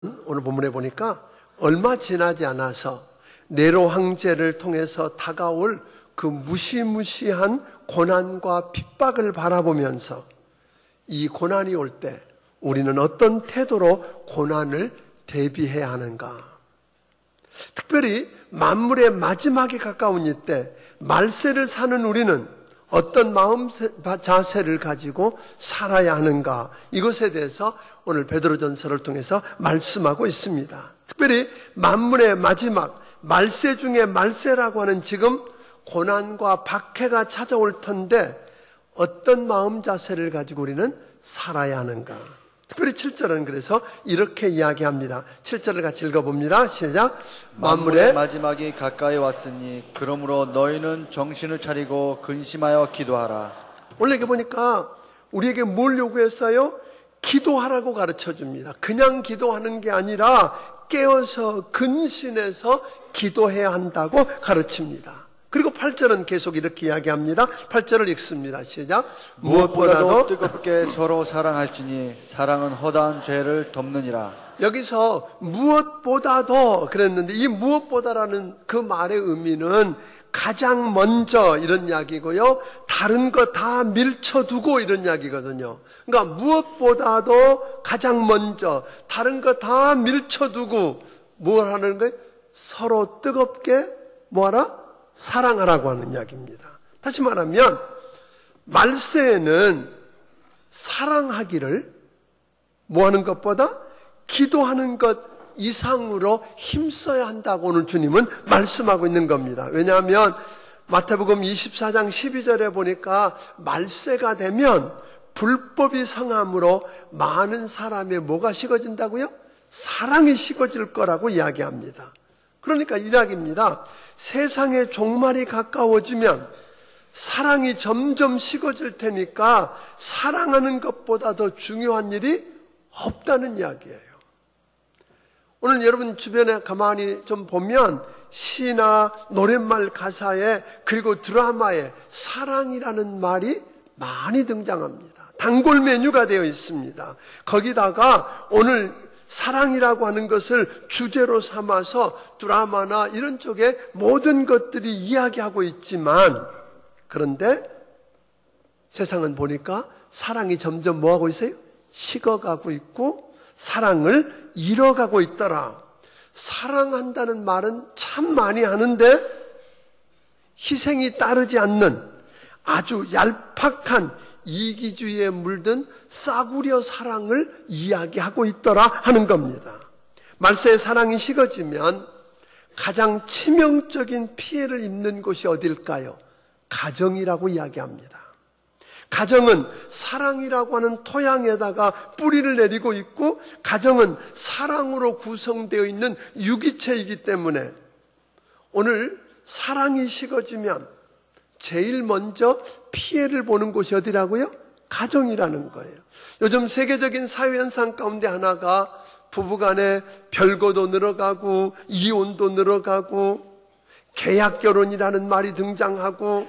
오늘 본문에 보니까 얼마 지나지 않아서 네로 황제를 통해서 다가올 그 무시무시한 고난과 핍박을 바라보면서 이 고난이 올 때 우리는 어떤 태도로 고난을 대비해야 하는가? 특별히 만물의 마지막에 가까운 이때 말세를 사는 우리는 어떤 마음 자세를 가지고 살아야 하는가? 이것에 대해서 오늘 베드로전서를 통해서 말씀하고 있습니다. 특별히 만물의 마지막, 말세 중에 말세라고 하는 지금 고난과 박해가 찾아올 텐데 어떤 마음 자세를 가지고 우리는 살아야 하는가? 특별히 7절은 그래서 이렇게 이야기합니다. 7절을 같이 읽어봅니다. 시작. 만물의 마지막이 가까이 왔으니 그러므로 너희는 정신을 차리고 근심하여 기도하라. 원래 이렇게 보니까 우리에게 뭘 요구했어요? 기도하라고 가르쳐줍니다. 그냥 기도하는 게 아니라 깨어서 근신해서 기도해야 한다고 가르칩니다. 그리고 8절은 계속 이렇게 이야기합니다. 8절을 읽습니다. 시작. 무엇보다도 뜨겁게 서로 사랑할지니 사랑은 허다한 죄를 덮느니라. 여기서 무엇보다도 그랬는데 이 무엇보다라는 그 말의 의미는 가장 먼저 이런 이야기고요. 다른 거 다 밀쳐두고 이런 이야기거든요. 그러니까 무엇보다도 가장 먼저 다른 거 다 밀쳐두고 뭘 하는 거예요? 서로 뜨겁게 뭐하라? 사랑하라고 하는 이야기입니다. 다시 말하면 말세에는 사랑하기를 뭐하는 것보다 기도하는 것 이상으로 힘써야 한다고 오늘 주님은 말씀하고 있는 겁니다. 왜냐하면 마태복음 24장 12절에 보니까 말세가 되면 불법이 성함으로 많은 사람의 뭐가 식어진다고요? 사랑이 식어질 거라고 이야기합니다. 그러니까 이야기입니다. 세상의 종말이 가까워지면 사랑이 점점 식어질 테니까 사랑하는 것보다 더 중요한 일이 없다는 이야기예요. 오늘 여러분 주변에 가만히 좀 보면 시나 노랫말 가사에 그리고 드라마에 사랑이라는 말이 많이 등장합니다. 단골 메뉴가 되어 있습니다. 거기다가 오늘 사랑이라고 하는 것을 주제로 삼아서 드라마나 이런 쪽에 모든 것들이 이야기하고 있지만 그런데 세상은 보니까 사랑이 점점 뭐하고 있어요? 식어가고 있고 사랑을 잃어가고 있더라. 사랑한다는 말은 참 많이 하는데 희생이 따르지 않는 아주 얄팍한 이기주의에 물든 싸구려 사랑을 이야기하고 있더라 하는 겁니다. 말세의 사랑이 식어지면 가장 치명적인 피해를 입는 곳이 어딜까요? 가정이라고 이야기합니다. 가정은 사랑이라고 하는 토양에다가 뿌리를 내리고 있고 가정은 사랑으로 구성되어 있는 유기체이기 때문에 오늘 사랑이 식어지면 제일 먼저 피해를 보는 곳이 어디라고요? 가정이라는 거예요. 요즘 세계적인 사회현상 가운데 하나가 부부간에 별거도 늘어가고 이혼도 늘어가고 계약결혼이라는 말이 등장하고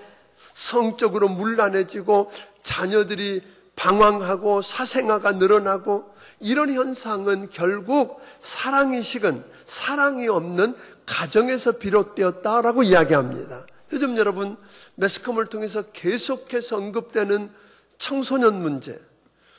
성적으로 문란해지고 자녀들이 방황하고 사생아가 늘어나고 이런 현상은 결국 사랑이 식은 사랑이 없는 가정에서 비롯되었다라고 이야기합니다. 요즘 여러분 매스컴을 통해서 계속해서 언급되는 청소년 문제,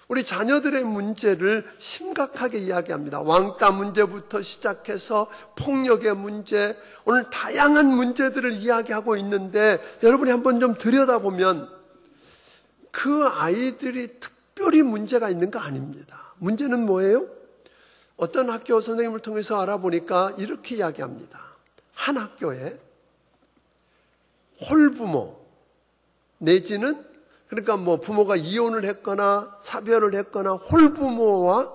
우리 자녀들의 문제를 심각하게 이야기합니다. 왕따 문제부터 시작해서 폭력의 문제, 오늘 다양한 문제들을 이야기하고 있는데 여러분이 한번 좀 들여다보면 그 아이들이 특별히 문제가 있는 거 아닙니다. 문제는 뭐예요? 어떤 학교 선생님을 통해서 알아보니까 이렇게 이야기합니다. 한 학교에 홀부모 내지는 그러니까 뭐 부모가 이혼을 했거나 사별을 했거나 홀부모와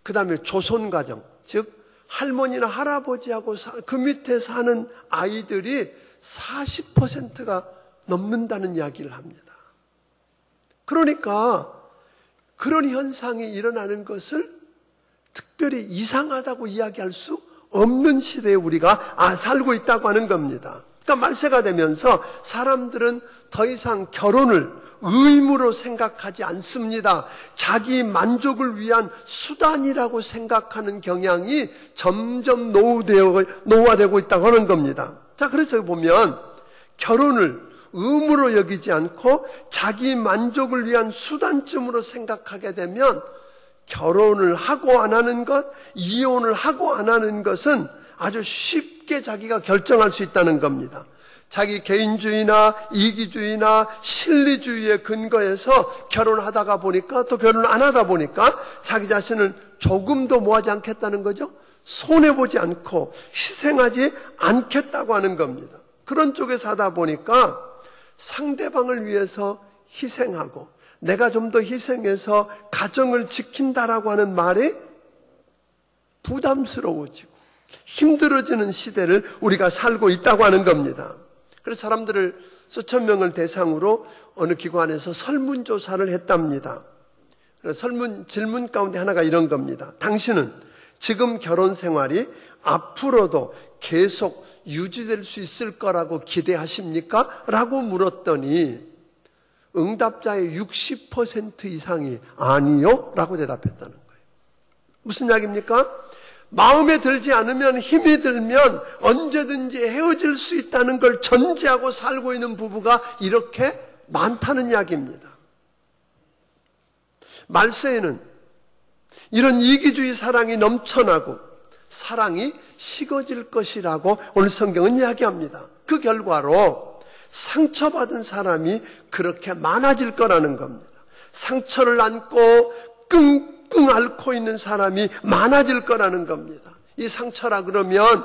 그 다음에 조손가정 즉 할머니나 할아버지하고 그 밑에 사는 아이들이 40%가 넘는다는 이야기를 합니다. 그러니까 그런 현상이 일어나는 것을 특별히 이상하다고 이야기할 수 없는 시대에 우리가 살고 있다고 하는 겁니다. 그러니까 시대가 말세가 되면서 사람들은 더 이상 결혼을 의무로 생각하지 않습니다. 자기 만족을 위한 수단이라고 생각하는 경향이 점점 노후화되고 있다고 하는 겁니다. 자, 그래서 보면 결혼을 의무로 여기지 않고 자기 만족을 위한 수단쯤으로 생각하게 되면 결혼을 하고 안 하는 것, 이혼을 하고 안 하는 것은 아주 쉽게 자기가 결정할 수 있다는 겁니다. 자기 개인주의나 이기주의나 실리주의에 근거해서 결혼하다가 보니까 또 결혼을 안 하다 보니까 자기 자신을 조금도 뭐하지 않겠다는 거죠? 손해보지 않고 희생하지 않겠다고 하는 겁니다. 그런 쪽에서 하다 보니까 상대방을 위해서 희생하고 내가 좀 더 희생해서 가정을 지킨다라고 하는 말이 부담스러워지고 힘들어지는 시대를 우리가 살고 있다고 하는 겁니다. 그래서 사람들을 수천 명을 대상으로 어느 기관에서 설문조사를 했답니다. 질문 가운데 하나가 이런 겁니다. 당신은 지금 결혼 생활이 앞으로도 계속 유지될 수 있을 거라고 기대하십니까? 라고 물었더니 응답자의 60% 이상이 아니요? 라고 대답했다는 거예요. 무슨 이야기입니까? 마음에 들지 않으면 힘이 들면 언제든지 헤어질 수 있다는 걸 전제하고 살고 있는 부부가 이렇게 많다는 이야기입니다. 말세에는 이런 이기주의 사랑이 넘쳐나고 사랑이 식어질 것이라고 오늘 성경은 이야기합니다. 그 결과로 상처받은 사람이 그렇게 많아질 거라는 겁니다. 상처를 안고 끙끙 앓고 있는 사람이 많아질 거라는 겁니다. 이 상처라 그러면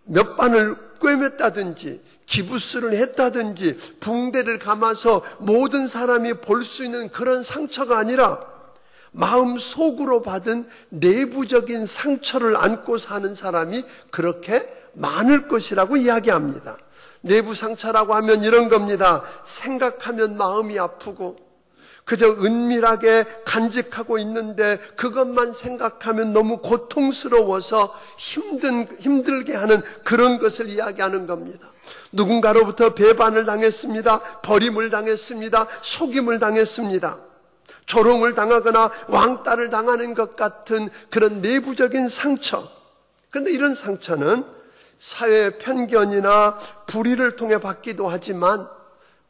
몇 반을 꿰맸다든지 기부스를 했다든지 붕대를 감아서 모든 사람이 볼 수 있는 그런 상처가 아니라 마음 속으로 받은 내부적인 상처를 안고 사는 사람이 그렇게 많을 것이라고 이야기합니다. 내부 상처라고 하면 이런 겁니다. 생각하면 마음이 아프고 그저 은밀하게 간직하고 있는데 그것만 생각하면 너무 고통스러워서 힘들게 하는 그런 것을 이야기하는 겁니다. 누군가로부터 배반을 당했습니다. 버림을 당했습니다. 속임을 당했습니다. 조롱을 당하거나 왕따를 당하는 것 같은 그런 내부적인 상처. 그런데 이런 상처는 사회의 편견이나 불의를 통해 받기도 하지만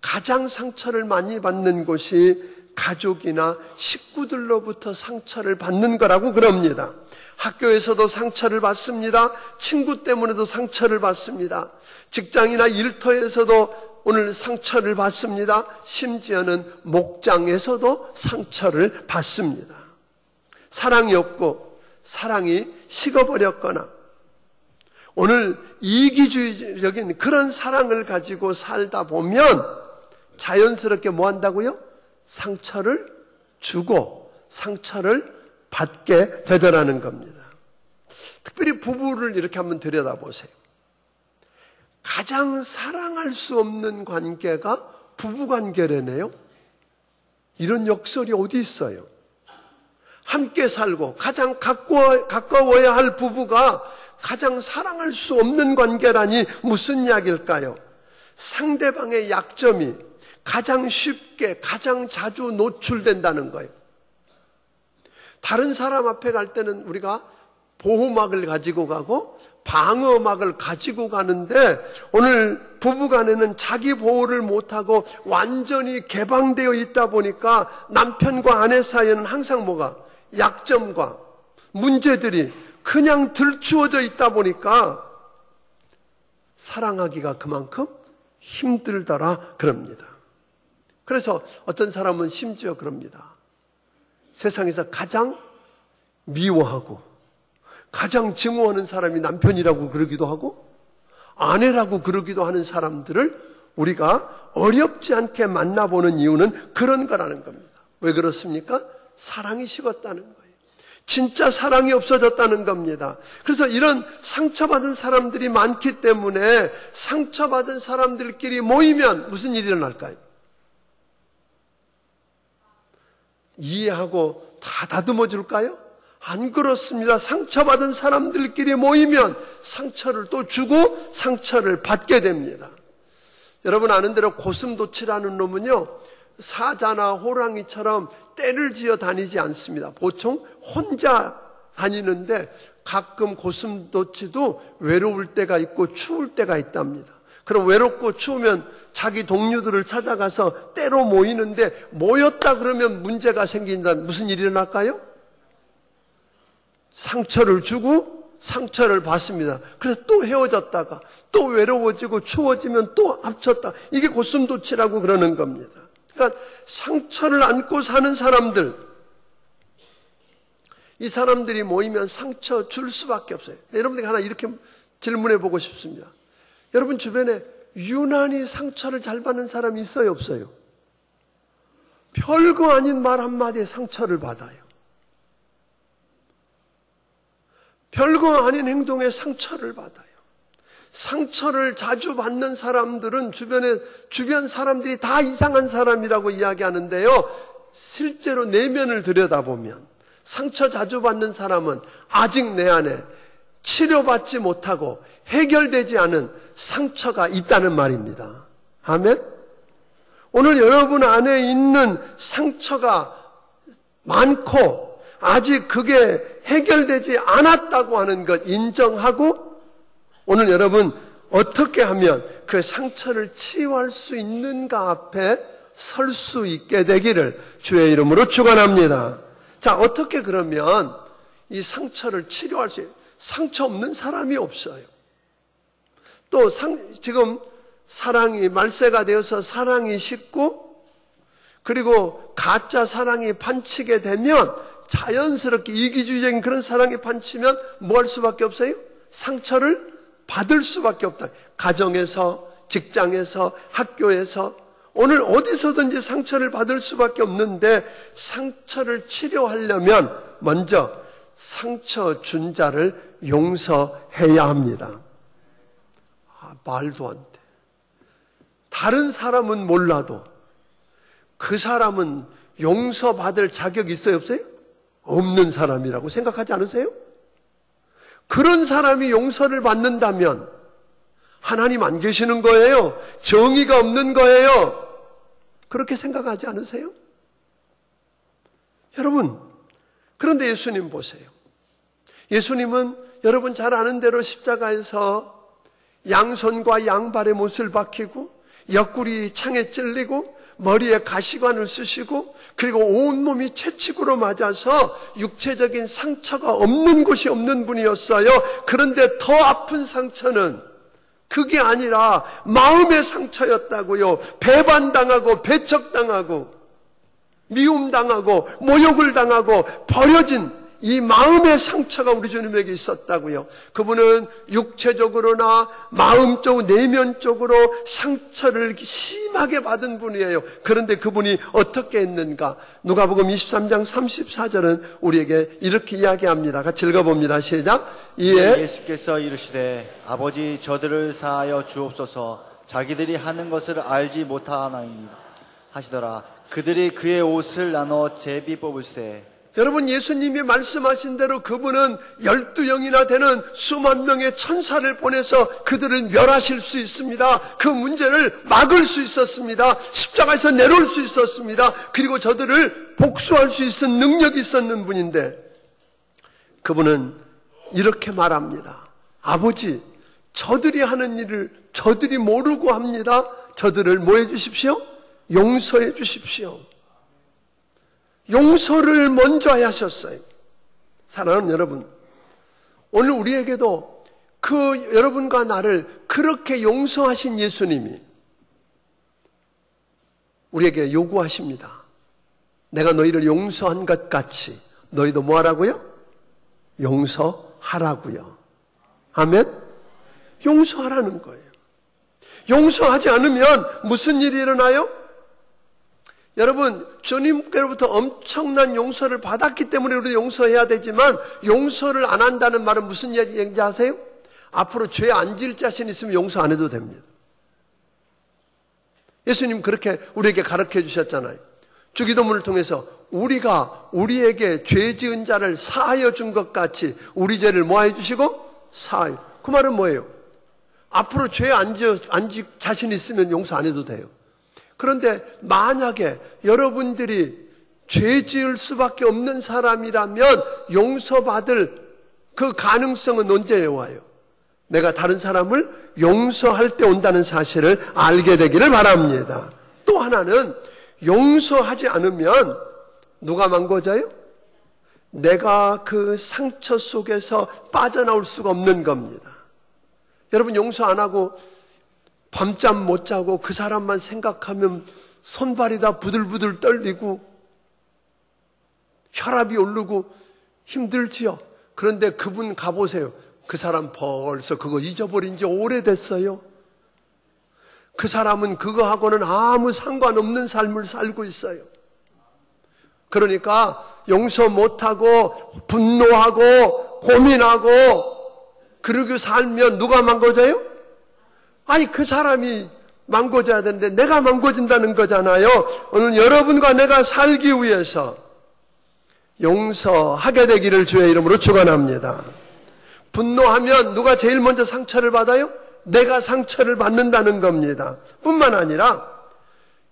가장 상처를 많이 받는 곳이 가족이나 식구들로부터 상처를 받는 거라고 그럽니다. 학교에서도 상처를 받습니다. 친구 때문에도 상처를 받습니다. 직장이나 일터에서도 오늘 상처를 받습니다. 심지어는 목장에서도 상처를 받습니다. 사랑이 없고 사랑이 식어버렸거나 오늘 이기주의적인 그런 사랑을 가지고 살다 보면 자연스럽게 뭐 한다고요? 상처를 주고 상처를 받게 되더라는 겁니다. 특별히 부부를 이렇게 한번 들여다보세요. 가장 사랑할 수 없는 관계가 부부관계래네요. 이런 역설이 어디 있어요? 함께 살고 가장 가까워야 할 부부가 가장 사랑할 수 없는 관계라니 무슨 이야기일까요? 상대방의 약점이 가장 쉽게 가장 자주 노출된다는 거예요. 다른 사람 앞에 갈 때는 우리가 보호막을 가지고 가고 방어막을 가지고 가는데 오늘 부부간에는 자기 보호를 못하고 완전히 개방되어 있다 보니까 남편과 아내 사이에는 항상 뭐가 약점과 문제들이 그냥 들추어져 있다 보니까 사랑하기가 그만큼 힘들더라 그럽니다. 그래서 어떤 사람은 심지어 그럽니다. 세상에서 가장 미워하고 가장 증오하는 사람이 남편이라고 그러기도 하고 아내라고 그러기도 하는 사람들을 우리가 어렵지 않게 만나보는 이유는 그런 거라는 겁니다. 왜 그렇습니까? 사랑이 식었다는 거예요. 진짜 사랑이 없어졌다는 겁니다. 그래서 이런 상처받은 사람들이 많기 때문에 상처받은 사람들끼리 모이면 무슨 일이 일어날까요? 이해하고 다 다듬어 줄까요? 안 그렇습니다. 상처받은 사람들끼리 모이면 상처를 또 주고 상처를 받게 됩니다. 여러분 아는 대로 고슴도치라는 놈은요, 사자나 호랑이처럼 떼를 지어 다니지 않습니다. 보통 혼자 다니는데 가끔 고슴도치도 외로울 때가 있고 추울 때가 있답니다. 그럼 외롭고 추우면 자기 동료들을 찾아가서 떼로 모이는데, 모였다 그러면 문제가 생긴다면 무슨 일이 일어날까요? 상처를 주고 상처를 받습니다. 그래서 또 헤어졌다가 또 외로워지고 추워지면 또 합쳤다. 이게 고슴도치라고 그러는 겁니다. 그러니까 상처를 안고 사는 사람들, 이 사람들이 모이면 상처 줄 수밖에 없어요. 여러분들에게 하나 이렇게 질문해 보고 싶습니다. 여러분 주변에 유난히 상처를 잘 받는 사람이 있어요, 없어요? 별거 아닌 말 한마디에 상처를 받아요. 별거 아닌 행동에 상처를 받아요. 상처를 자주 받는 사람들은 주변 사람들이 다 이상한 사람이라고 이야기하는데요, 실제로 내면을 들여다보면 상처 자주 받는 사람은 아직 내 안에 치료받지 못하고 해결되지 않은 상처가 있다는 말입니다. 아멘? 오늘 여러분 안에 있는 상처가 많고 아직 그게 해결되지 않았다고 하는 것 인정하고, 오늘 여러분 어떻게 하면 그 상처를 치유할 수 있는가 앞에 설 수 있게 되기를 주의 이름으로 축원합니다. 자, 어떻게 그러면 이 상처를 치료할 수 있어요? 상처 없는 사람이 없어요. 또 지금 사랑이 말세가 되어서 사랑이 식고, 그리고 가짜 사랑이 판치게 되면 자연스럽게 이기주의적인 그런 사랑이 판치면 뭐 할 수밖에 없어요? 상처를 받을 수밖에 없다. 가정에서, 직장에서, 학교에서, 오늘 어디서든지 상처를 받을 수밖에 없는데, 상처를 치료하려면 먼저 상처 준 자를 용서해야 합니다. 말도 안 돼. 다른 사람은 몰라도 그 사람은 용서받을 자격이 있어요, 없어요? 없는 사람이라고 생각하지 않으세요? 그런 사람이 용서를 받는다면 하나님 안 계시는 거예요. 정의가 없는 거예요. 그렇게 생각하지 않으세요? 여러분, 그런데 예수님 보세요. 예수님은 여러분 잘 아는 대로 십자가에서 양손과 양발에 못을 박히고 옆구리 창에 찔리고 머리에 가시관을 쓰시고, 그리고 온몸이 채찍으로 맞아서 육체적인 상처가 없는 곳이 없는 분이었어요. 그런데 더 아픈 상처는 그게 아니라 마음의 상처였다고요. 배반당하고 배척당하고 미움당하고 모욕을 당하고 버려진 이 마음의 상처가 우리 주님에게 있었다고요. 그분은 육체적으로나 마음적, 내면적으로 상처를 심하게 받은 분이에요. 그런데 그분이 어떻게 했는가? 누가복음 23장 34절은 우리에게 이렇게 이야기합니다. 같이 읽어봅니다. 시작. 이에 예수께서 이르시되 아버지 저들을 사하여 주옵소서, 자기들이 하는 것을 알지 못하나이다 하시더라. 그들이 그의 옷을 나눠 제비 뽑을세. 여러분, 예수님이 말씀하신 대로 그분은 12영이나 되는 수만 명의 천사를 보내서 그들을 멸하실 수 있습니다. 그 문제를 막을 수 있었습니다. 십자가에서 내려올 수 있었습니다. 그리고 저들을 복수할 수 있는 능력이 있었는 분인데, 그분은 이렇게 말합니다. 아버지, 저들이 하는 일을 저들이 모르고 합니다. 저들을 뭐 해주십시오? 용서해 주십시오. 용서를 먼저 하셨어요. 사랑하는 여러분, 오늘 우리에게도 그 여러분과 나를 그렇게 용서하신 예수님이 우리에게 요구하십니다. 내가 너희를 용서한 것 같이 너희도 뭐 하라고요? 용서하라고요. 아멘? 용서하라는 거예요. 용서하지 않으면 무슨 일이 일어나요? 여러분, 주님께로부터 엄청난 용서를 받았기 때문에 우리 용서해야 되지만, 용서를 안 한다는 말은 무슨 얘기인지 아세요? 앞으로 죄 안 지을 자신 있으면 용서 안 해도 됩니다. 예수님 그렇게 우리에게 가르쳐 주셨잖아요. 주기도문을 통해서 우리가 우리에게 죄 지은 자를 사하여 준 것 같이 우리 죄를 뭐 해 주시고? 사하여. 그 말은 뭐예요? 앞으로 죄 안 자신 있으면 용서 안 해도 돼요. 그런데 만약에 여러분들이 죄 지을 수밖에 없는 사람이라면 용서받을 그 가능성은 언제 와요? 내가 다른 사람을 용서할 때 온다는 사실을 알게 되기를 바랍니다. 또 하나는 용서하지 않으면 누가 망고져요? 내가 그 상처 속에서 빠져나올 수가 없는 겁니다. 여러분 용서 안 하고 밤잠 못 자고 그 사람만 생각하면 손발이 다 부들부들 떨리고 혈압이 오르고 힘들지요. 그런데 그분 가보세요. 그 사람 벌써 그거 잊어버린 지 오래됐어요. 그 사람은 그거하고는 아무 상관없는 삶을 살고 있어요. 그러니까 용서 못하고 분노하고 고민하고 그러고 살면 누가 망고져요? 아니 그 사람이 망고져야 되는데 내가 망고진다는 거잖아요. 오늘 여러분과 내가 살기 위해서 용서하게 되기를 주의 이름으로 축원합니다. 분노하면 누가 제일 먼저 상처를 받아요? 내가 상처를 받는다는 겁니다. 뿐만 아니라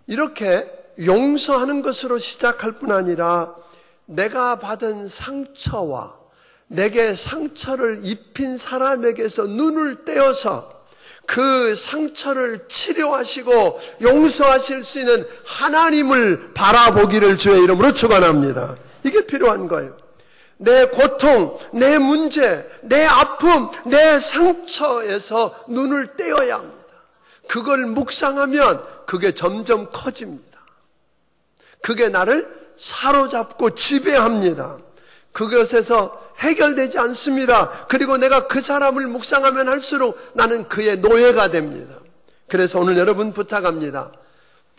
이렇게 용서하는 것으로 시작할 뿐 아니라 내가 받은 상처와 내게 상처를 입힌 사람에게서 눈을 떼어서 그 상처를 치료하시고 용서하실 수 있는 하나님을 바라보기를 주의 이름으로 축원합니다. 이게 필요한 거예요. 내 고통, 내 문제, 내 아픔, 내 상처에서 눈을 떼어야 합니다. 그걸 묵상하면 그게 점점 커집니다. 그게 나를 사로잡고 지배합니다. 그것에서 해결되지 않습니다. 그리고 내가 그 사람을 묵상하면 할수록 나는 그의 노예가 됩니다. 그래서 오늘 여러분 부탁합니다.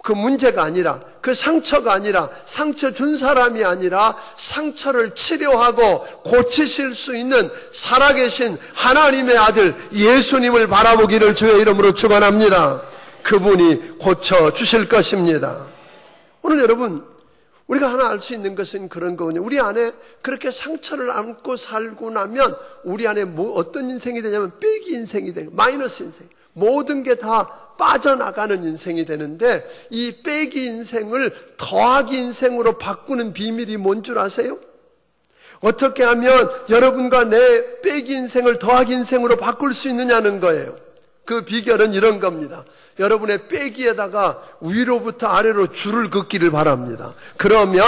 그 문제가 아니라 그 상처가 아니라 상처 준 사람이 아니라 상처를 치료하고 고치실 수 있는 살아계신 하나님의 아들 예수님을 바라보기를 주의 이름으로 축원합니다. 그분이 고쳐주실 것입니다. 오늘 여러분 우리가 하나 알 수 있는 것은 그런 거거든요. 우리 안에 그렇게 상처를 안고 살고 나면 우리 안에 어떤 인생이 되냐면 빼기 인생이 되는 마이너스 인생. 모든 게 다 빠져나가는 인생이 되는데 이 빼기 인생을 더하기 인생으로 바꾸는 비밀이 뭔 줄 아세요? 어떻게 하면 여러분과 내 빼기 인생을 더하기 인생으로 바꿀 수 있느냐는 거예요. 그 비결은 이런 겁니다. 여러분의 빼기에다가 위로부터 아래로 줄을 긋기를 바랍니다. 그러면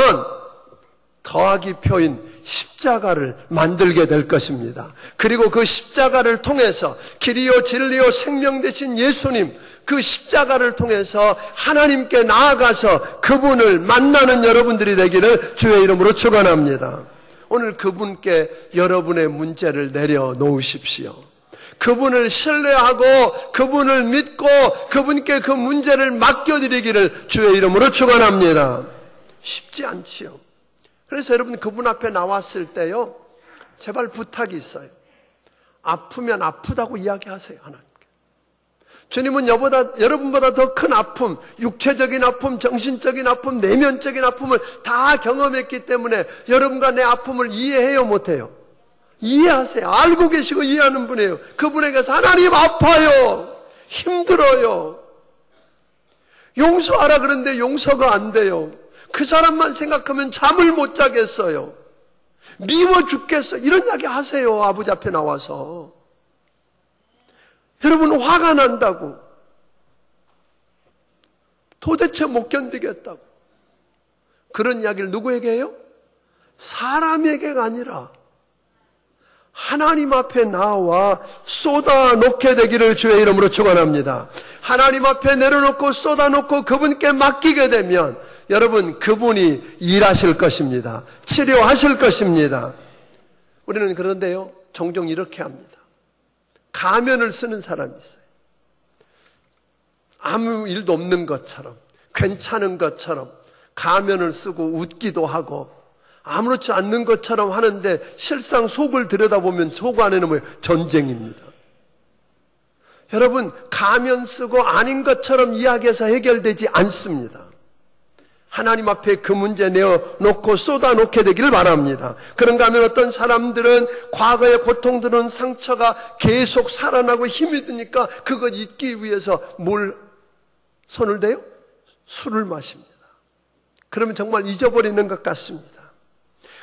더하기 표인 십자가를 만들게 될 것입니다. 그리고 그 십자가를 통해서 길이요 진리요 생명 되신 예수님 그 십자가를 통해서 하나님께 나아가서 그분을 만나는 여러분들이 되기를 주의 이름으로 축원합니다. 오늘 그분께 여러분의 문제를 내려놓으십시오. 그분을 신뢰하고 그분을 믿고 그분께 그 문제를 맡겨드리기를 주의 이름으로 축원합니다. 쉽지 않지요. 그래서 여러분 그분 앞에 나왔을 때요 제발 부탁이 있어요. 아프면 아프다고 이야기하세요. 하나님께. 주님은 여러분보다 더 큰 아픔, 육체적인 아픔, 정신적인 아픔, 내면적인 아픔을 다 경험했기 때문에 여러분과 내 아픔을 이해해요 못해요? 이해하세요. 알고 계시고 이해하는 분이에요. 그분에게서 하나님 아파요. 힘들어요. 용서하라 그러는데 용서가 안 돼요. 그 사람만 생각하면 잠을 못 자겠어요. 미워 죽겠어요. 이런 이야기 하세요. 아버지 앞에 나와서. 여러분 화가 난다고. 도대체 못 견디겠다고. 그런 이야기를 누구에게 해요? 사람에게가 아니라 하나님 앞에 나와 쏟아놓게 되기를 주의 이름으로 축원합니다. 하나님 앞에 내려놓고 쏟아놓고 그분께 맡기게 되면 여러분 그분이 일하실 것입니다. 치료하실 것입니다. 우리는 그런데요 종종 이렇게 합니다. 가면을 쓰는 사람이 있어요. 아무 일도 없는 것처럼 괜찮은 것처럼 가면을 쓰고 웃기도 하고 아무렇지 않는 것처럼 하는데 실상 속을 들여다보면 속 안에는 뭐예요? 전쟁입니다. 여러분 가면 쓰고 아닌 것처럼 이야기해서 해결되지 않습니다. 하나님 앞에 그 문제 내어놓고 쏟아놓게 되기를 바랍니다. 그런가 하면 어떤 사람들은 과거의 고통들은 상처가 계속 살아나고 힘이 드니까 그것 잊기 위해서 뭘 손을 대요? 술을 마십니다. 그러면 정말 잊어버리는 것 같습니다.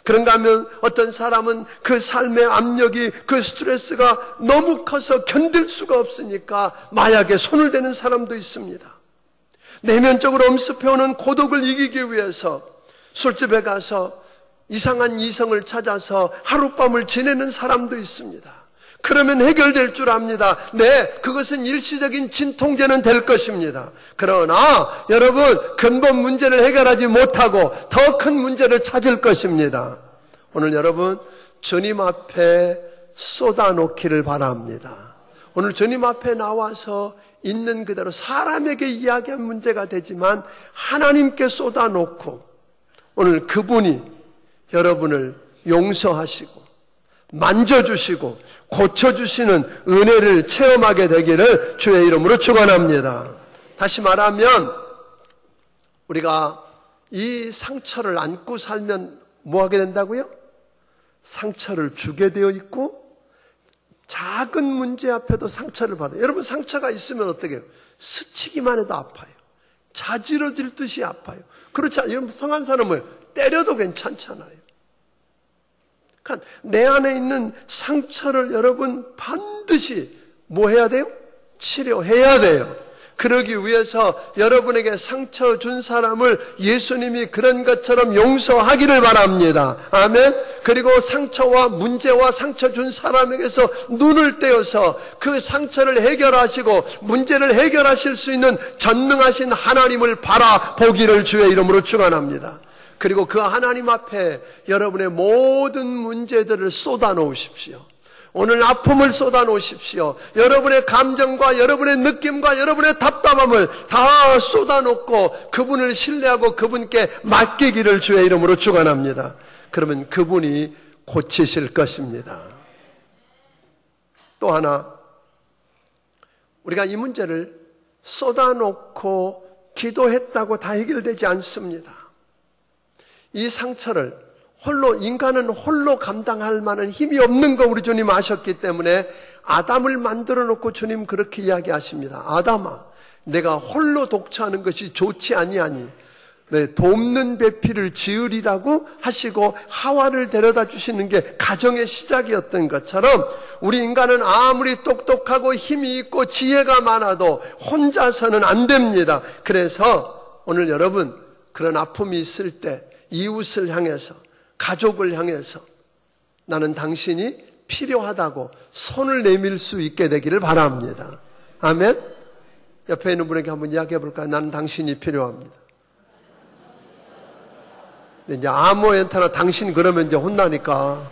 그런가 하면 어떤 사람은 그 삶의 압력이, 그 스트레스가 너무 커서 견딜 수가 없으니까 마약에 손을 대는 사람도 있습니다. 내면적으로 엄습해오는 고독을 이기기 위해서 술집에 가서 이상한 이성을 찾아서 하룻밤을 지내는 사람도 있습니다. 그러면 해결될 줄 압니다. 네, 그것은 일시적인 진통제는 될 것입니다. 그러나 여러분, 근본 문제를 해결하지 못하고 더 큰 문제를 찾을 것입니다. 오늘 여러분, 주님 앞에 쏟아놓기를 바랍니다. 오늘 주님 앞에 나와서 있는 그대로 사람에게 이야기한 문제가 되지만 하나님께 쏟아놓고 오늘 그분이 여러분을 용서하시고 만져주시고 고쳐주시는 은혜를 체험하게 되기를 주의 이름으로 축원합니다. 다시 말하면 우리가 이 상처를 안고 살면 뭐 하게 된다고요? 상처를 주게 되어 있고 작은 문제 앞에도 상처를 받아요. 여러분, 상처가 있으면 어떻게 해요? 스치기만 해도 아파요. 자지러질 듯이 아파요. 그렇지 않아요? 여러분, 성한 사람은 뭐예요? 때려도 괜찮잖아요. 그러니까 내 안에 있는 상처를 여러분 반드시 뭐 해야 돼요? 치료해야 돼요. 그러기 위해서 여러분에게 상처 준 사람을 예수님이 그런 것처럼 용서하기를 바랍니다. 아멘. 그리고 상처와 문제와 상처 준 사람에게서 눈을 떼어서 그 상처를 해결하시고 문제를 해결하실 수 있는 전능하신 하나님을 바라보기를 주의 이름으로 축원합니다. 그리고 그 하나님 앞에 여러분의 모든 문제들을 쏟아놓으십시오. 오늘 아픔을 쏟아놓으십시오. 여러분의 감정과 여러분의 느낌과 여러분의 답답함을 다 쏟아놓고 그분을 신뢰하고 그분께 맡기기를 주의 이름으로 축원합니다. 그러면 그분이 고치실 것입니다. 또 하나, 우리가 이 문제를 쏟아놓고 기도했다고 다 해결되지 않습니다. 이 상처를 인간은 홀로 감당할 만한 힘이 없는 거 우리 주님 아셨기 때문에 아담을 만들어 놓고 주님 그렇게 이야기하십니다. 아담아, 내가 홀로 독처하는 것이 좋지 아니하니 돕는 배필을 지으리라고 하시고 하와를 데려다 주시는 게 가정의 시작이었던 것처럼 우리 인간은 아무리 똑똑하고 힘이 있고 지혜가 많아도 혼자서는 안 됩니다. 그래서 오늘 여러분, 그런 아픔이 있을 때 이웃을 향해서, 가족을 향해서 나는 당신이 필요하다고 손을 내밀 수 있게 되기를 바랍니다. 아멘. 옆에 있는 분에게 한번 이야기해 볼까요? 나는 당신이 필요합니다. 근데 이제 아무 엔터나 당신 그러면 이제 혼나니까.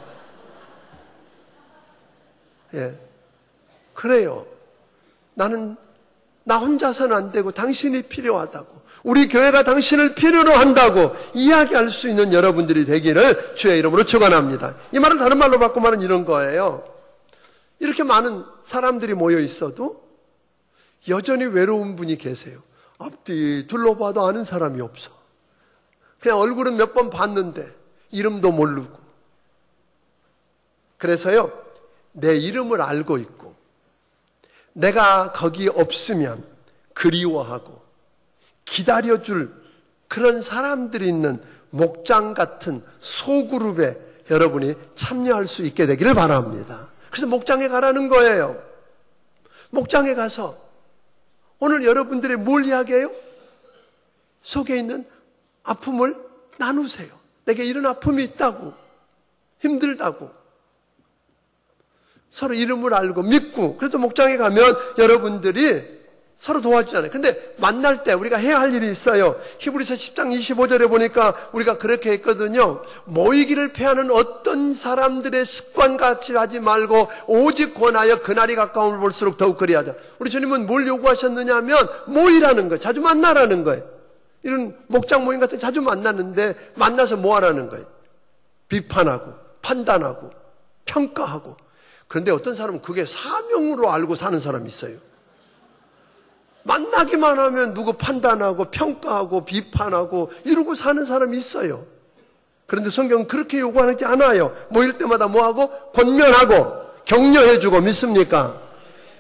예. 그래요. 나는 나 혼자서는 안 되고 당신이 필요하다고. 우리 교회가 당신을 필요로 한다고 이야기할 수 있는 여러분들이 되기를 주의 이름으로 축원합니다. 이 말은 다른 말로 바꾸면 이런 거예요. 이렇게 많은 사람들이 모여 있어도 여전히 외로운 분이 계세요. 앞뒤 둘러봐도 아는 사람이 없어. 그냥 얼굴은 몇 번 봤는데 이름도 모르고. 그래서요, 내 이름을 알고 있고 내가 거기 없으면 그리워하고 기다려줄 그런 사람들이 있는 목장 같은 소그룹에 여러분이 참여할 수 있게 되기를 바랍니다. 그래서 목장에 가라는 거예요. 목장에 가서 오늘 여러분들이 뭘 이야기해요? 속에 있는 아픔을 나누세요. 내게 이런 아픔이 있다고, 힘들다고. 서로 이름을 알고 믿고. 그래서 목장에 가면 여러분들이 서로 도와주잖아요. 근데 만날 때 우리가 해야 할 일이 있어요. 히브리서 10장 25절에 보니까 우리가 그렇게 했거든요. 모이기를 패하는 어떤 사람들의 습관같이 하지 말고 오직 권하여 그날이 가까움을 볼수록 더욱 그리하자. 우리 주님은 뭘 요구하셨느냐 하면 모이라는 거예요. 자주 만나라는 거예요. 이런 목장 모임 같은 자주 만나는데 만나서 뭐 하라는 거예요? 비판하고 판단하고 평가하고. 그런데 어떤 사람은 그게 사명으로 알고 사는 사람이 있어요. 만나기만 하면 누구 판단하고 평가하고 비판하고 이러고 사는 사람이 있어요. 그런데 성경은 그렇게 요구하지 않아요. 모일 때마다 뭐하고? 권면하고 격려해주고. 믿습니까?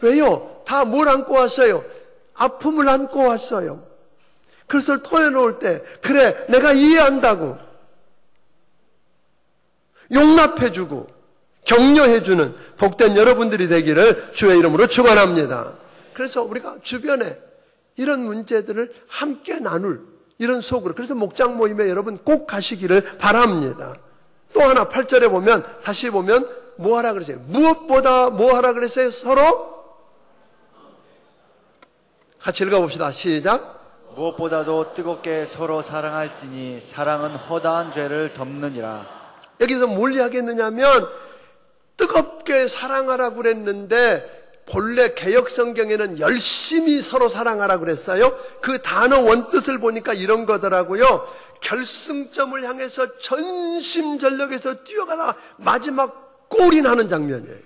왜요? 다 뭘 안고 왔어요? 아픔을 안고 왔어요. 그것을 토해놓을 때 그래 내가 이해한다고 용납해주고 격려해주는 복된 여러분들이 되기를 주의 이름으로 축원합니다. 그래서 우리가 주변에 이런 문제들을 함께 나눌 이런 속으로, 그래서 목장 모임에 여러분 꼭 가시기를 바랍니다. 또 하나 8절에 보면, 다시 보면 뭐 하라 그랬어요? 무엇보다 뭐 하라 그랬어요? 서로 같이 읽어봅시다. 시작. 무엇보다도 뜨겁게 서로 사랑할지니 사랑은 허다한 죄를 덮느니라. 여기서 뭘 이야기했느냐면 뜨겁게 사랑하라고 그랬는데 본래 개역 성경에는 열심히 서로 사랑하라고 그랬어요. 그 단어 원뜻을 보니까 이런 거더라고요. 결승점을 향해서 전심전력에서 뛰어가다 마지막 골이 나는 장면이에요.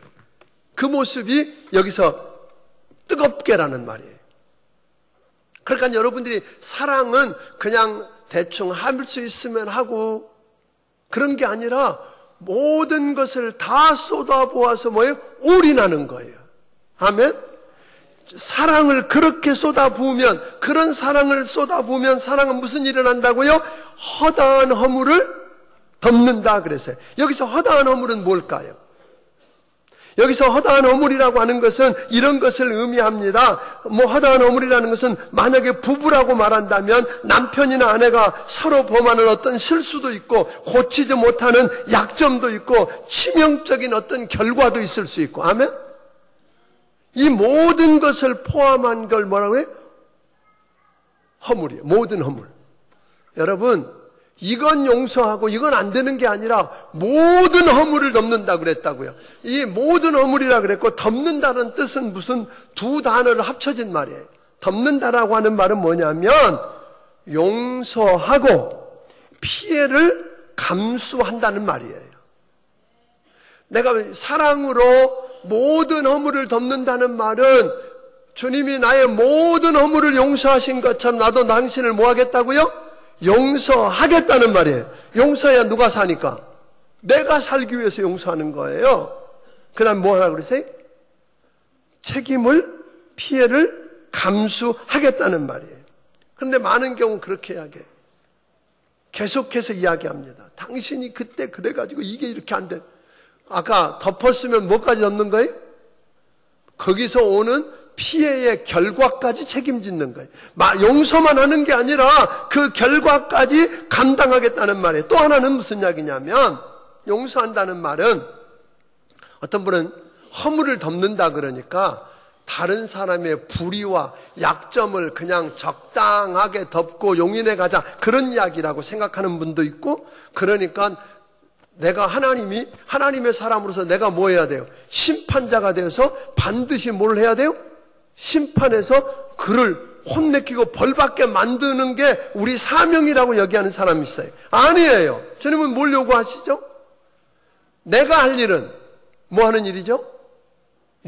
그 모습이 여기서 뜨겁게라는 말이에요. 그러니까 여러분들이 사랑은 그냥 대충 할 수 있으면 하고 그런 게 아니라 모든 것을 다 쏟아부어서 뭐예요? 올인하는 거예요. 아멘? 사랑을 그렇게 쏟아부으면, 그런 사랑을 쏟아부으면 사랑은 무슨 일이 일어난다고요? 허다한 허물을 덮는다 그랬어요. 여기서 허다한 허물은 뭘까요? 여기서 허다한 허물이라고 하는 것은 이런 것을 의미합니다. 뭐 허다한 허물이라는 것은 만약에 부부라고 말한다면 남편이나 아내가 서로 범하는 어떤 실수도 있고 고치지 못하는 약점도 있고 치명적인 어떤 결과도 있을 수 있고. 아멘? 이 모든 것을 포함한 걸 뭐라고 해요? 허물이에요. 모든 허물. 여러분, 이건 용서하고 이건 안 되는 게 아니라 모든 허물을 덮는다 그랬다고요. 이 모든 허물이라 그랬고, 덮는다는 뜻은 무슨 두 단어를 합쳐진 말이에요. 덮는다라고 하는 말은 뭐냐면 용서하고 피해를 감수한다는 말이에요. 내가 사랑으로 모든 허물을 덮는다는 말은 주님이 나의 모든 허물을 용서하신 것처럼 나도 당신을 뭐 하겠다고요? 용서하겠다는 말이에요. 용서해야 누가 사니까? 내가 살기 위해서 용서하는 거예요. 그 다음 뭐 하라고 그러세요? 책임을, 피해를 감수하겠다는 말이에요. 그런데 많은 경우 그렇게 이야기해요. 계속해서 이야기합니다. 당신이 그때 그래가지고 이게 이렇게 안 돼. 아까 덮었으면 뭐까지 덮는 거예요? 거기서 오는 피해의 결과까지 책임짓는 거예요. 용서만 하는 게 아니라 그 결과까지 감당하겠다는 말이에요. 또 하나는 무슨 이야기냐면 용서한다는 말은 어떤 분은 허물을 덮는다 그러니까 다른 사람의 불의와 약점을 그냥 적당하게 덮고 용인해 가자 그런 이야기라고 생각하는 분도 있고, 그러니까 내가 하나님의 사람으로서 내가 뭐 해야 돼요? 심판자가 되어서 반드시 뭘 해야 돼요? 심판해서 그를 혼내키고 벌받게 만드는 게 우리 사명이라고 여기하는 사람이 있어요. 아니에요. 주님은 뭘 요구하시죠? 내가 할 일은 뭐 하는 일이죠?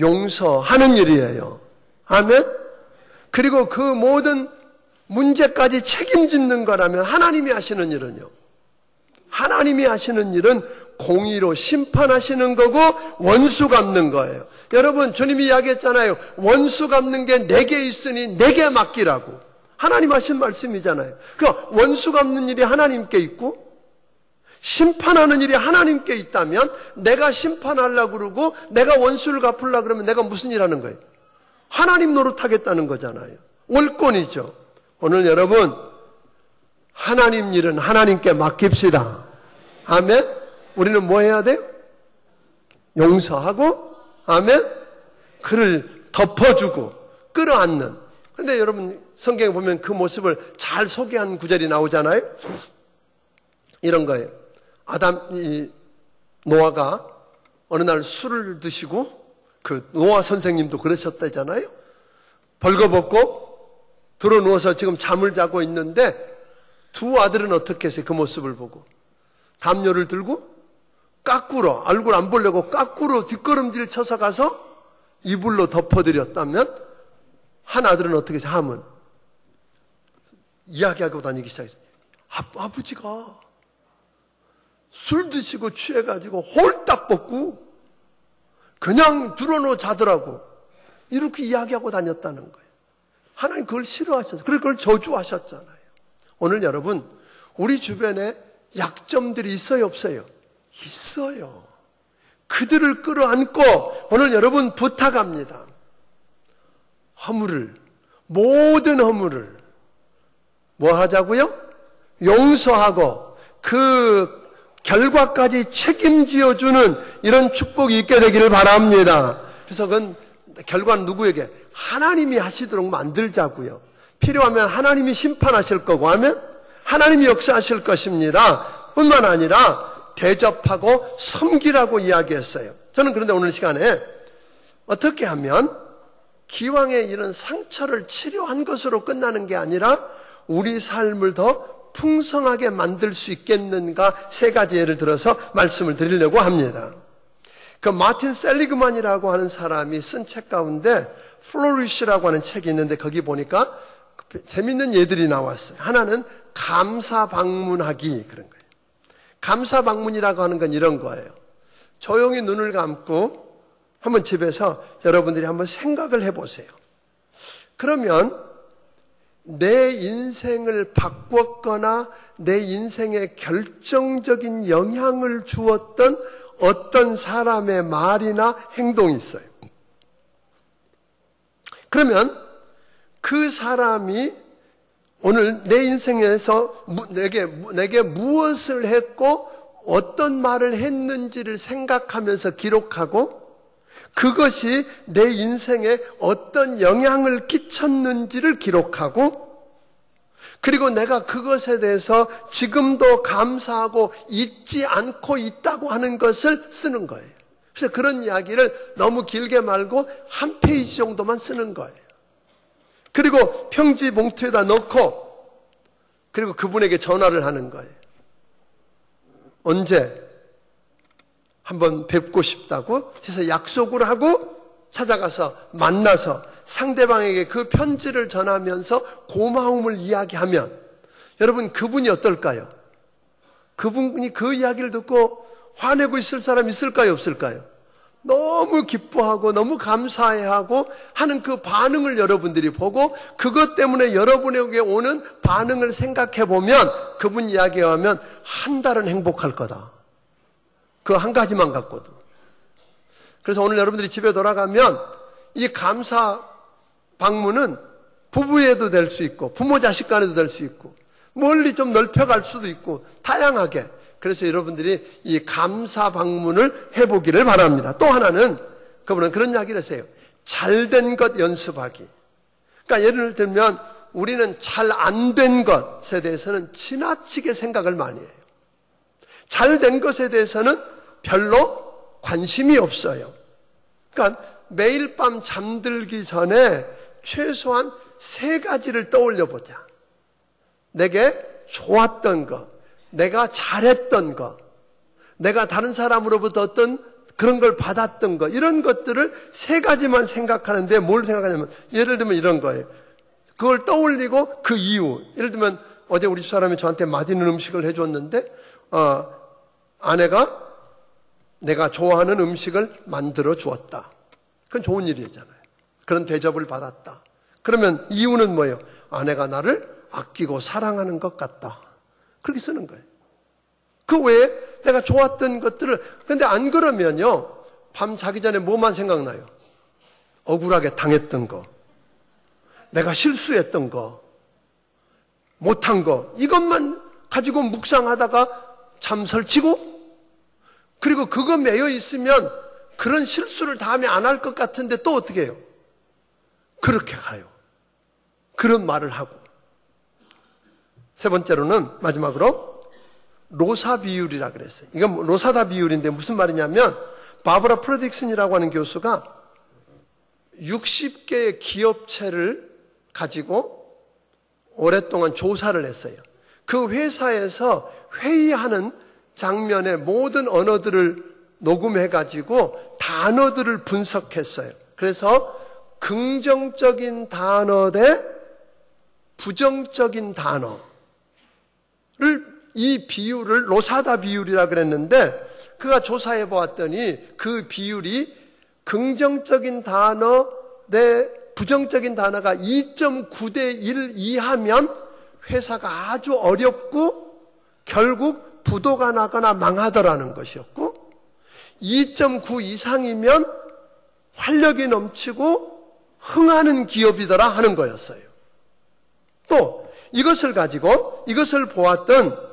용서하는 일이에요. 아멘? 그리고 그 모든 문제까지 책임짓는 거라면 하나님이 하시는 일은요? 하나님이 하시는 일은 공의로 심판하시는 거고 원수 갚는 거예요. 여러분, 주님이 이야기했잖아요. 원수 갚는 게 내게 있으니 내게 맡기라고. 하나님 하신 말씀이잖아요. 그러니까 원수 갚는 일이 하나님께 있고 심판하는 일이 하나님께 있다면 내가 심판하려고 그러고 내가 원수를 갚으려고 그러면 내가 무슨 일 하는 거예요? 하나님 노릇하겠다는 거잖아요. 월권이죠. 오늘 여러분, 하나님 일은 하나님께 맡깁시다. 아멘? 우리는 뭐 해야 돼요? 용서하고, 아멘? 그를 덮어주고 끌어안는. 근데 여러분 성경에 보면 그 모습을 잘 소개한 구절이 나오잖아요. 이런 거예요. 노아가 어느 날 술을 드시고, 그 노아 선생님도 그러셨다잖아요. 벌거벗고 들어 누워서 지금 잠을 자고 있는데 두 아들은 어떻게 했어요? 그 모습을 보고 담요를 들고 까꾸로, 얼굴 안 보려고 까꾸로 뒷걸음질 쳐서 가서 이불로 덮어드렸다면 한 아들은 어떻게 해서 함은 이야기하고 다니기 시작했어요. 아버지가 술 드시고 취해가지고 홀딱 벗고 그냥 들어놓어 자더라고. 이렇게 이야기하고 다녔다는 거예요. 하나님 그걸 싫어하셨어요. 그래서 그걸 저주하셨잖아요. 오늘 여러분, 우리 주변에 약점들이 있어요, 없어요? 있어요. 그들을 끌어안고 오늘 여러분 부탁합니다. 허물을, 모든 허물을 뭐 하자고요? 용서하고 그 결과까지 책임지어주는 이런 축복이 있게 되기를 바랍니다. 그래서 그건 결과는 누구에게? 하나님이 하시도록 만들자고요. 필요하면 하나님이 심판하실 거고 하면 하나님이 역사하실 것입니다. 뿐만 아니라 대접하고 섬기라고 이야기했어요. 저는 그런데 오늘 시간에 어떻게 하면 기왕에 이런 상처를 치료한 것으로 끝나는 게 아니라 우리 삶을 더 풍성하게 만들 수 있겠는가 세 가지 예를 들어서 말씀을 드리려고 합니다. 그 마틴 셀리그만이라고 하는 사람이 쓴 책 가운데 플로리시라고 하는 책이 있는데 거기 보니까 재밌는 예들이 나왔어요. 하나는 감사 방문하기 그런 거예요. 감사 방문이라고 하는 건 이런 거예요. 조용히 눈을 감고 한번 집에서 여러분들이 한번 생각을 해보세요. 그러면 내 인생을 바꿨거나 내 인생에 결정적인 영향을 주었던 어떤 사람의 말이나 행동이 있어요. 그러면 그 사람이 오늘 내 인생에서 내게 무엇을 했고 어떤 말을 했는지를 생각하면서 기록하고 그것이 내 인생에 어떤 영향을 끼쳤는지를 기록하고 그리고 내가 그것에 대해서 지금도 감사하고 잊지 않고 있다고 하는 것을 쓰는 거예요. 그래서 그런 이야기를 너무 길게 말고 한 페이지 정도만 쓰는 거예요. 그리고 편지 봉투에다 넣고 그리고 그분에게 전화를 하는 거예요. 언제 한번 뵙고 싶다고 해서 약속을 하고 찾아가서 만나서 상대방에게 그 편지를 전하면서 고마움을 이야기하면 여러분 그분이 어떨까요? 그분이 그 이야기를 듣고 화내고 있을 사람이 있을까요? 없을까요? 너무 기뻐하고 너무 감사해하고 하는 그 반응을 여러분들이 보고 그것 때문에 여러분에게 오는 반응을 생각해 보면 그분 이야기에 하면 한 달은 행복할 거다. 그 한 가지만 갖고도. 그래서 오늘 여러분들이 집에 돌아가면 이 감사 방문은 부부에도 될 수 있고 부모 자식 간에도 될 수 있고 멀리 좀 넓혀갈 수도 있고 다양하게. 그래서 여러분들이 이 감사 방문을 해보기를 바랍니다. 또 하나는 그분은 그런 이야기를 했어요. 잘된 것 연습하기. 그러니까 예를 들면 우리는 잘 안 된 것에 대해서는 지나치게 생각을 많이 해요. 잘된 것에 대해서는 별로 관심이 없어요. 그러니까 매일 밤 잠들기 전에 최소한 3가지를 떠올려 보자. 내게 좋았던 것, 내가 잘했던 것, 내가 다른 사람으로부터 어떤 그런 걸 받았던 것, 이런 것들을 3가지만 생각하는데 뭘 생각하냐면 예를 들면 이런 거예요. 그걸 떠올리고 그 이유. 예를 들면 어제 우리 집사람이 저한테 맛있는 음식을 해줬는데 아내가 내가 좋아하는 음식을 만들어 주었다. 그건 좋은 일이잖아요. 그런 대접을 받았다. 그러면 이유는 뭐예요? 아내가 나를 아끼고 사랑하는 것 같다. 그렇게 쓰는 거예요. 그 외에 내가 좋았던 것들을, 근데 안 그러면요, 밤 자기 전에 뭐만 생각나요? 억울하게 당했던 거, 내가 실수했던 거, 못한 거, 이것만 가지고 묵상하다가 잠 설치고, 그리고 그거 매여 있으면 그런 실수를 다음에 안 할 것 같은데 또 어떻게 해요? 그렇게 가요. 그런 말을 하고. 세 번째로는 마지막으로 로사 비율이라 그랬어요. 이건 로사다 비율인데 무슨 말이냐면 바브라 프레딕슨이라고 하는 교수가 60개의 기업체를 가지고 오랫동안 조사를 했어요. 그 회사에서 회의하는 장면의 모든 언어들을 녹음해가지고 단어들을 분석했어요. 그래서 긍정적인 단어 대 부정적인 단어를 이 비율을 로사다 비율이라 그랬는데 그가 조사해 보았더니 그 비율이 긍정적인 단어 대 부정적인 단어가 2.9대 1 이하면 회사가 아주 어렵고 결국 부도가 나거나 망하더라는 것이었고 2.9 이상이면 활력이 넘치고 흥하는 기업이더라 하는 거였어요. 또 이것을 가지고 이것을 보았던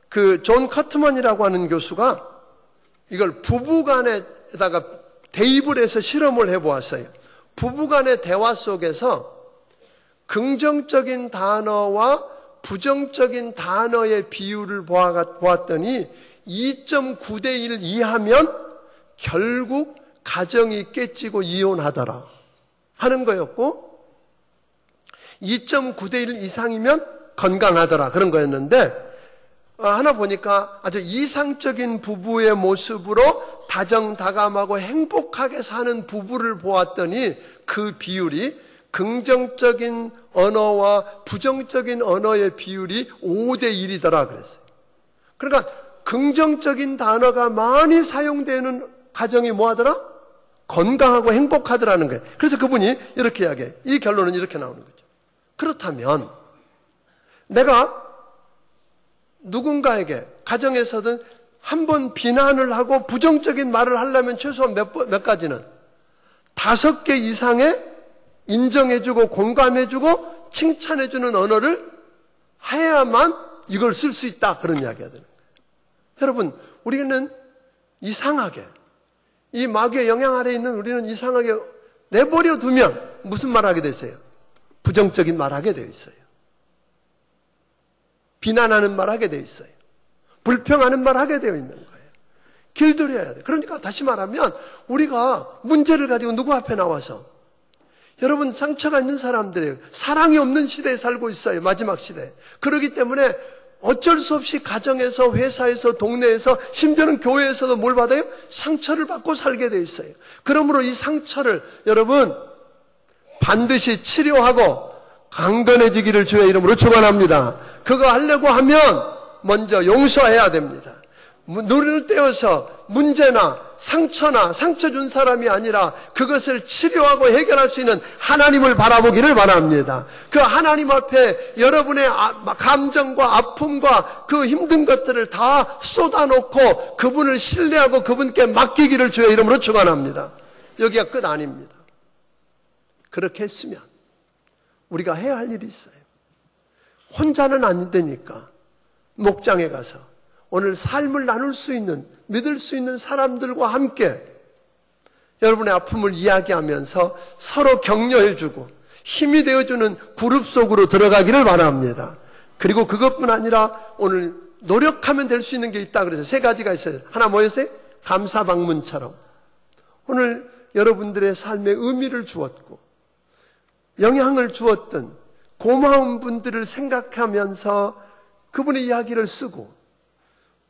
그 존 커트먼이라고 하는 교수가 이걸 부부간에다가 대입을 해서 실험을 해보았어요. 부부간의 대화 속에서 긍정적인 단어와 부정적인 단어의 비율을 보았더니 2.9대 1 이하면 결국 가정이 깨지고 이혼하더라 하는 거였고 2.9대 1 이상이면 건강하더라 그런 거였는데 하나 보니까 아주 이상적인 부부의 모습으로 다정다감하고 행복하게 사는 부부를 보았더니 그 비율이 긍정적인 언어와 부정적인 언어의 비율이 5대 1이더라 그랬어요. 그러니까 긍정적인 단어가 많이 사용되는 가정이 뭐하더라? 건강하고 행복하더라는 거예요. 그래서 그분이 이렇게 이야기해요. 이 결론은 이렇게 나오는 거죠. 그렇다면 내가 누군가에게 가정에서든 한 번 비난을 하고 부정적인 말을 하려면 최소한 몇 가지는 5개 이상의 인정해주고 공감해주고 칭찬해주는 언어를 해야만 이걸 쓸 수 있다 그런 이야기가 되는 거예요. 여러분 우리는 이상하게 이 마귀의 영향 아래에 있는 우리는 이상하게 내버려 두면 무슨 말하게 되세요? 부정적인 말하게 되어 있어요. 비난하는 말하게 되어 있어요. 불평하는 말하게 되어 있는 거예요. 길들여야 돼요. 그러니까 다시 말하면 우리가 문제를 가지고 누구 앞에 나와서 여러분 상처가 있는 사람들이에요. 사랑이 없는 시대에 살고 있어요. 마지막 시대. 그렇기 때문에 어쩔 수 없이 가정에서 회사에서 동네에서 심지어는 교회에서도 뭘 받아요? 상처를 받고 살게 되어 있어요. 그러므로 이 상처를 여러분 반드시 치료하고 강건해지기를 주의 이름으로 축원합니다. 그거 하려고 하면 먼저 용서해야 됩니다. 눈을 떼어서 문제나 상처나 상처 준 사람이 아니라 그것을 치료하고 해결할 수 있는 하나님을 바라보기를 바랍니다. 그 하나님 앞에 여러분의 감정과 아픔과 그 힘든 것들을 다 쏟아놓고 그분을 신뢰하고 그분께 맡기기를 주의 이름으로 축원합니다. 여기가 끝 아닙니다. 그렇게 했으면 우리가 해야 할 일이 있어요. 혼자는 안 되니까 목장에 가서 오늘 삶을 나눌 수 있는 믿을 수 있는 사람들과 함께 여러분의 아픔을 이야기하면서 서로 격려해주고 힘이 되어주는 그룹 속으로 들어가기를 바랍니다. 그리고 그것뿐 아니라 오늘 노력하면 될 수 있는 게 있다 그래서 3가지가 있어요. 하나 뭐였어요? 감사 방문처럼 오늘 여러분들의 삶에 의미를 주었고 영향을 주었던 고마운 분들을 생각하면서 그분의 이야기를 쓰고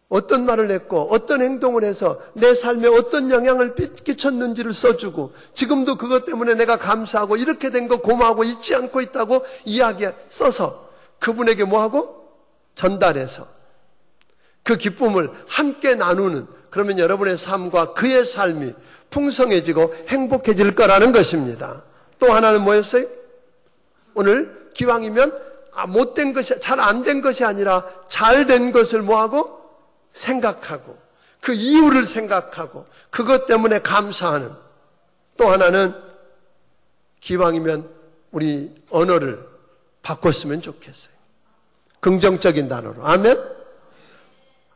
어떤 말을 했고 어떤 행동을 해서 내 삶에 어떤 영향을 끼쳤는지를 써주고 지금도 그것 때문에 내가 감사하고 이렇게 된 거 고마워하고 잊지 않고 있다고 이야기 써서 그분에게 뭐하고? 전달해서 그 기쁨을 함께 나누는 그러면 여러분의 삶과 그의 삶이 풍성해지고 행복해질 거라는 것입니다. 또 하나는 뭐였어요? 오늘 기왕이면 못된 것이 잘 안 된 것이 아니라 잘 된 것을 뭐하고? 생각하고 그 이유를 생각하고 그것 때문에 감사하는 또 하나는 기왕이면 우리 언어를 바꿨으면 좋겠어요. 긍정적인 단어로. 아멘?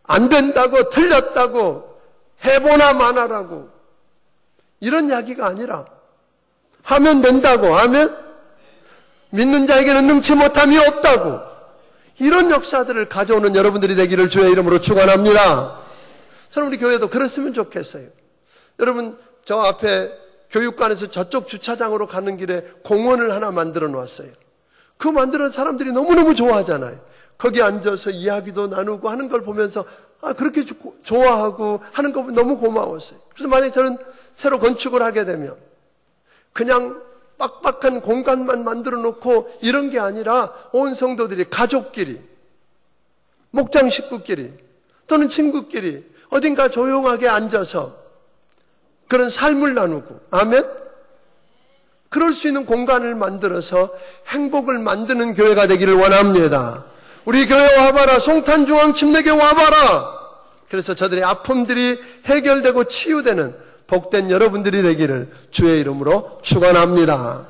안 된다고 틀렸다고 해보나 마나라고 이런 이야기가 아니라 하면 된다고. 아멘? 믿는 자에게는 능치 못함이 없다고 이런 역사들을 가져오는 여러분들이 되기를 주의 이름으로 축원합니다. 저는 우리 교회도 그랬으면 좋겠어요. 여러분 저 앞에 교육관에서 저쪽 주차장으로 가는 길에 공원을 하나 만들어 놓았어요. 그 만드는 사람들이 너무너무 좋아하잖아요. 거기 앉아서 이야기도 나누고 하는 걸 보면서 그렇게 좋아하고 하는 거 너무 고마웠어요. 그래서 만약에 저는 새로 건축을 하게 되면 그냥 빡빡한 공간만 만들어 놓고 이런 게 아니라 온 성도들이 가족끼리, 목장 식구끼리 또는 친구끼리 어딘가 조용하게 앉아서 그런 삶을 나누고, 아멘? 그럴 수 있는 공간을 만들어서 행복을 만드는 교회가 되기를 원합니다. 우리 교회 와봐라. 송탄중앙 침례교회 와봐라. 그래서 저들의 아픔들이 해결되고 치유되는 복된 여러분들이 되기를 주의 이름으로 축원합니다.